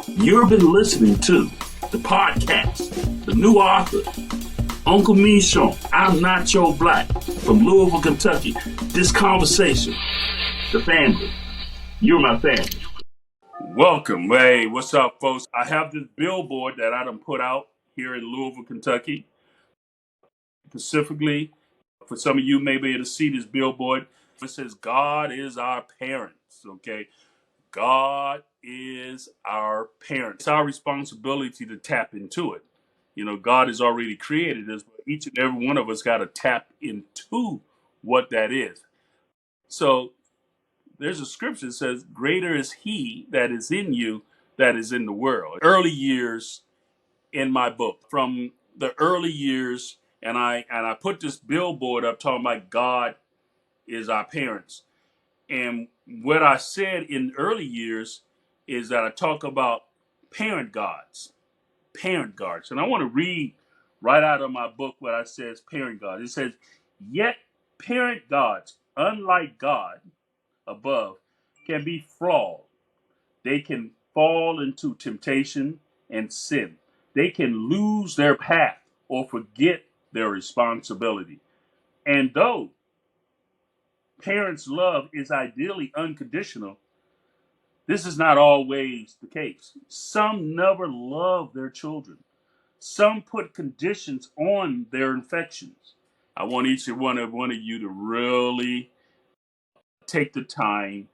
You've been listening to the podcast, The New Author, Uncle Meshorn, I'm Not Your Black, from Louisville, Kentucky. This conversation, the family. You're my family. Welcome. Hey, what's up, folks? I have this billboard that I done put out here in Louisville, Kentucky. Specifically, for some of you may be able to see this billboard. It says, God is our parents, okay? God is our parent. It's our responsibility to tap into it. You know, God has already created us, but each and every one of us got to tap into what that is. So there's a scripture that says, greater is he that is in you that is in the world. Early years in my book, from the early years, and I put this billboard up talking about God is our parents. And what I said in early years is that I talk about parent gods. And I want to read right out of my book what I says parent gods. It says, yet parent gods, unlike God above, can be flawed. They can fall into temptation and sin. They can lose their path or forget their responsibility. And though parents' love is ideally unconditional, this is not always the case. Some never love their children. Some put conditions on their infections. I want each and one of you to really take the time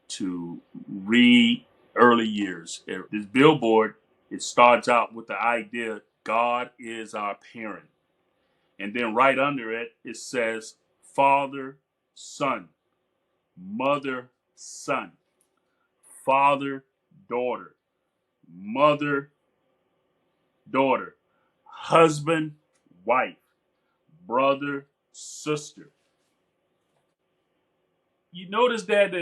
to read early years. This billboard, it starts out with the idea God is our parent. And then right under it, it says father, son, mother, son, father, daughter, mother, daughter, husband, wife, brother, sister. You notice that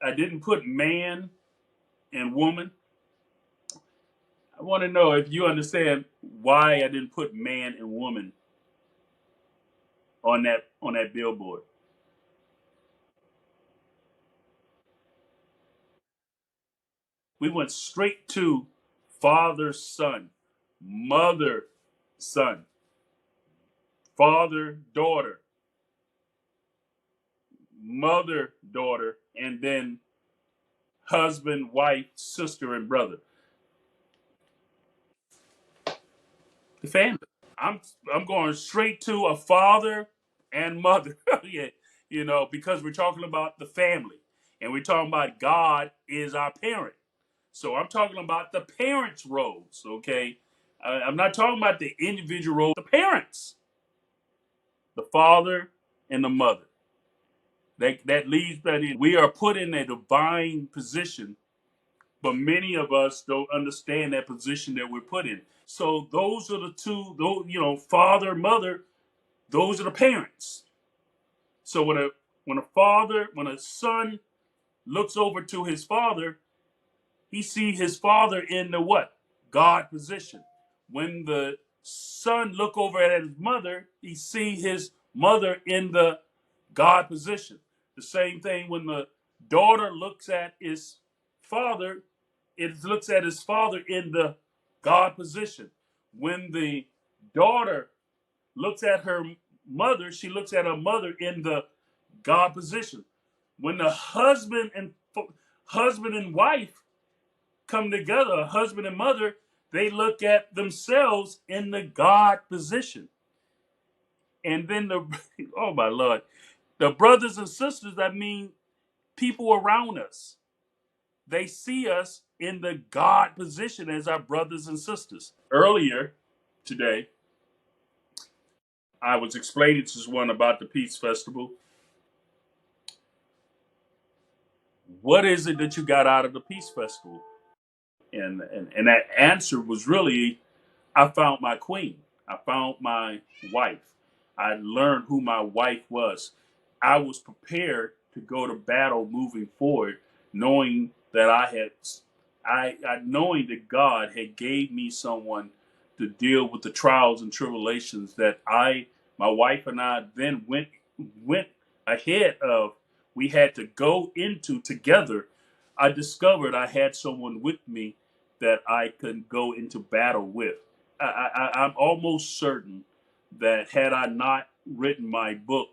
I didn't put man and woman. I want to know if you understand why I didn't put man and woman on that billboard. We went straight to father, son, mother, son, father, daughter, mother, daughter, and then husband, wife, sister, and brother. The family. I'm going straight to a father and mother. Yeah, because we're talking about the family, and we're talking about God is our parent. So I'm talking about the parents' roles. Okay, I'm not talking about the individual role. The parents, the father and the mother. That leads that in. We are put in a divine position, but many of us don't understand that position that we're put in. So those are the two, father, mother, those are the parents. So when a son looks over to his father, he sees his father in the what? God position. When the son look over at his mother, he see his mother in the God position. The same thing when the daughter looks at his father, it looks at his father in the God position. When the daughter looks at her mother, she looks at her mother in the God position. When the husband and wife come together, husband and mother, they look at themselves in the God position. And then oh my Lord, the brothers and sisters, that mean people around us, they see us in the God position as our brothers and sisters. Earlier today, I was explaining to someone about the Peace Festival. What is it that you got out of the Peace Festival? And that answer was really, I found my queen. I found my wife. I learned who my wife was. I was prepared to go to battle moving forward, knowing that knowing that God had gave me someone to deal with the trials and tribulations that my wife and I then went ahead of. We had to go into together. I discovered I had someone with me that I could go into battle with. I'm almost certain that had I not written my book,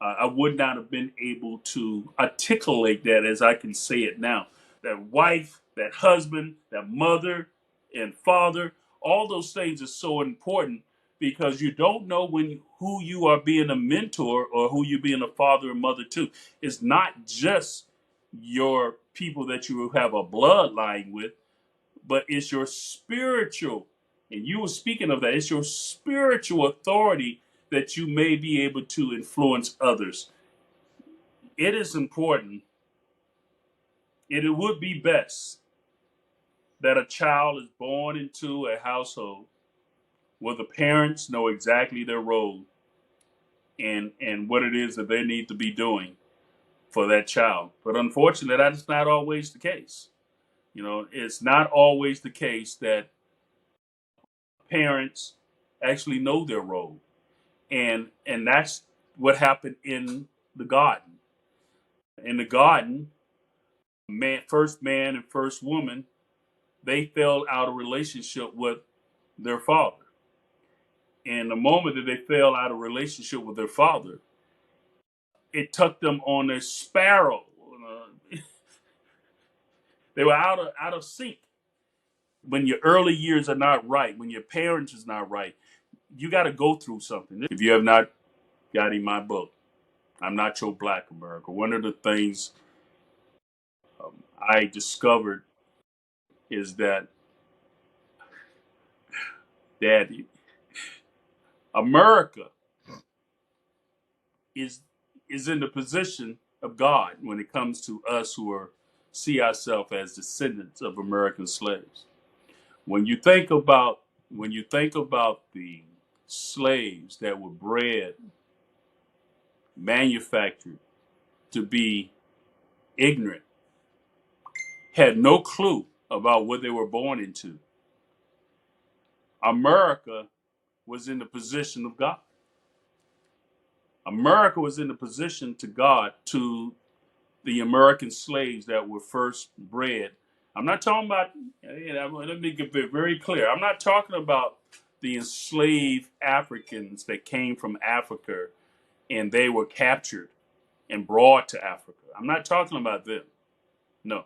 I would not have been able to articulate that as I can say it now. That wife, that husband, that mother and father, all those things are so important because you don't know when who you are being a mentor or who you're being a father and mother to. It's not just your people that you have a bloodline with, but it's your spiritual, and you were speaking of that, it's your spiritual authority that you may be able to influence others. It is important, and it would be best that a child is born into a household where the parents know exactly their role and what it is that they need to be doing for that child. But unfortunately, that is not always the case. You know, it's not always the case that parents actually know their role. And that's what happened in the garden. In the garden, man and first woman, they fell out of relationship with their father. And the moment that they fell out of relationship with their father, it took them on a spiral. They were out of sync. When your early years are not right, when your parents is not right, you got to go through something. If you have not got in my book, I'm Not Your Black America. One of the things I discovered is that Daddy, America is is in the position of God when it comes to us who are see ourselves as descendants of American slaves. When you think about the slaves that were bred, manufactured to be ignorant, had no clue about what they were born into, America was in the position of God. America was in the position to God to the American slaves that were first bred. I'm not talking about, let me get very clear. I'm not talking about the enslaved Africans that came from Africa and they were captured and brought to Africa. I'm not talking about them. No.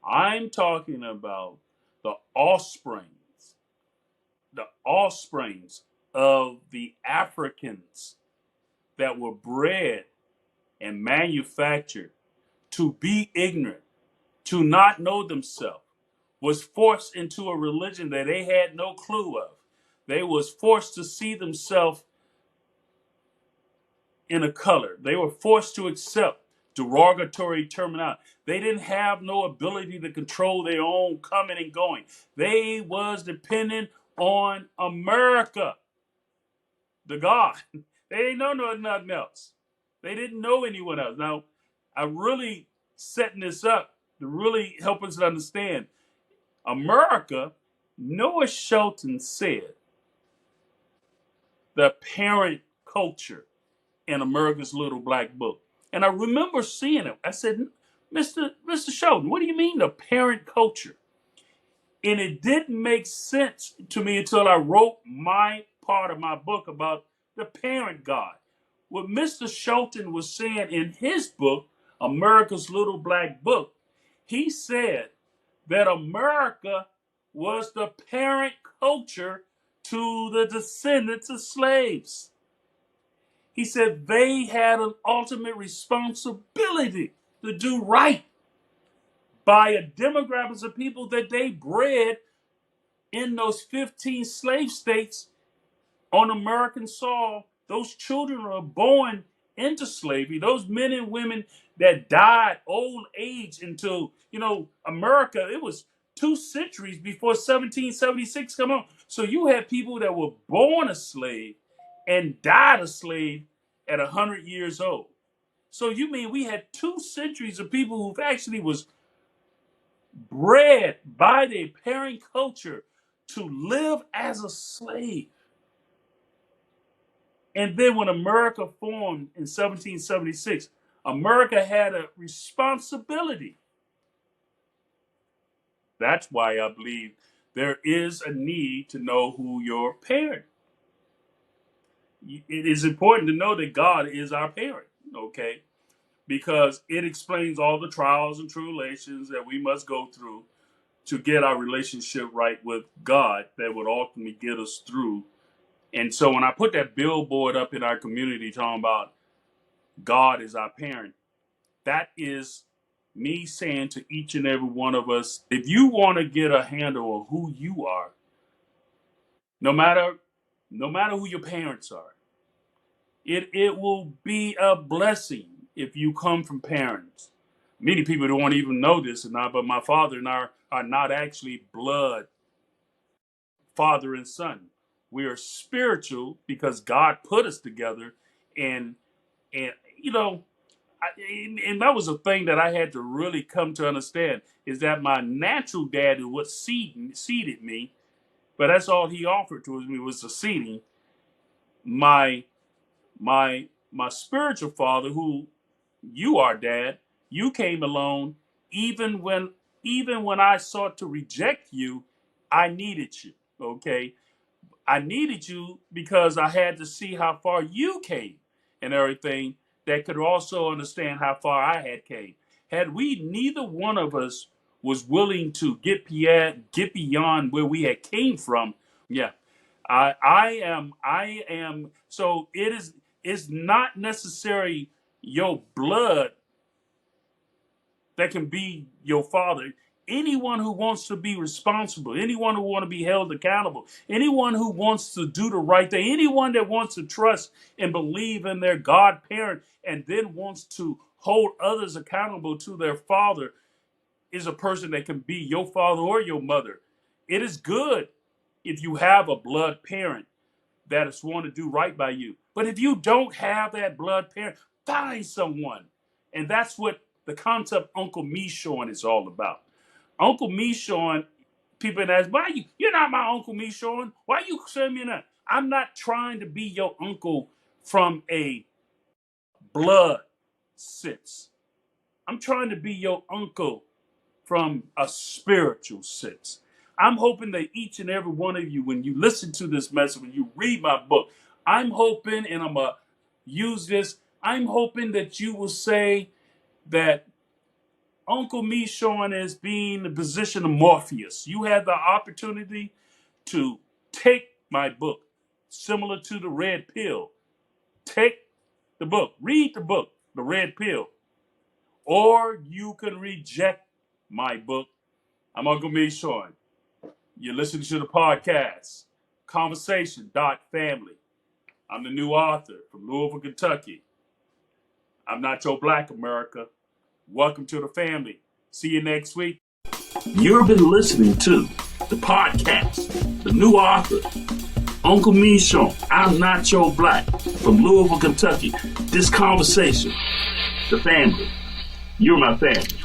I'm talking about the offsprings of the Africans that were bred and manufactured to be ignorant, to not know themselves, was forced into a religion that they had no clue of. They was forced to see themselves in a color. They were forced to accept derogatory terminology. They didn't have no ability to control their own coming and going. They was dependent on America, the God. They didn't know nothing else. They didn't know anyone else. Now, I'm really setting this up to really help us understand America. Noah Shelton said the parent culture in America's Little Black Book. And I remember seeing it. I said, Mr. Shelton, what do you mean the parent culture? And it didn't make sense to me until I wrote my part of my book about the parent God. What Mr. Shelton was saying in his book, America's Little Black Book, he said that America was the parent culture to the descendants of slaves. He said they had an ultimate responsibility to do right by a demographics of people that they bred in those 15 slave states on American soil. Those children were born into slavery. Those men and women that died old age into, America, it was 2 centuries before 1776 come on. So you had people that were born a slave and died a slave at 100 years old. So you mean we had 2 centuries of people who actually was bred by their parent culture to live as a slave. And then when America formed in 1776, America had a responsibility That's why I believe there is a need to know who your parent. It is important to know that God is our parent, okay? Because it explains all the trials and tribulations that we must go through to get our relationship right with God that would ultimately get us through. And so when I put that billboard up in our community talking about God is our parent, that is me saying to each and every one of us, if you want to get a handle of who you are, no matter who your parents are, it will be a blessing if you come from parents. Many people don't even know this or not, but my father and I are not actually blood father and son. We are spiritual because God put us together, and you know, and that was a thing that I had to really come to understand is that my natural dad is what seeded me, but that's all he offered to me was the seeding. My my spiritual father, who you are, Dad, you came along even when I sought to reject you, I needed you. Okay. I needed you because I had to see how far you came and everything that could also understand how far I had came. Had we neither one of us was willing to get beyond where we had came from, yeah. I am so it's not necessarily your blood that can be your father. Anyone who wants to be responsible, anyone who wants to be held accountable, anyone who wants to do the right thing, anyone that wants to trust and believe in their God parent and then wants to hold others accountable to their father is a person that can be your father or your mother. It is good if you have a blood parent that is want to do right by you. But if you don't have that blood parent, find someone. And that's what the concept Uncle Meshorn is all about. Uncle Meshorn, people ask, why you're not my Uncle Meshorn? Why you send me that? I'm not trying to be your uncle from a blood sense. I'm trying to be your uncle from a spiritual sense. I'm hoping that each and every one of you, when you listen to this message, when you read my book, I'm hoping, and I'm going to use this, I'm hoping that you will say that Uncle Meshorn is being the position of Morpheus. You had the opportunity to take my book, similar to the red pill. Take the book, read the book, the red pill, or you can reject my book. I'm Uncle Meshorn. You're listening to the podcast, Conversation.family. I'm the new author from Louisville, Kentucky. I'm not your black America. Welcome to the family. See you next week. You've been listening to the podcast, the new author, Uncle Meshorn. I'm not your black from Louisville, Kentucky. This conversation, the family. You're my family.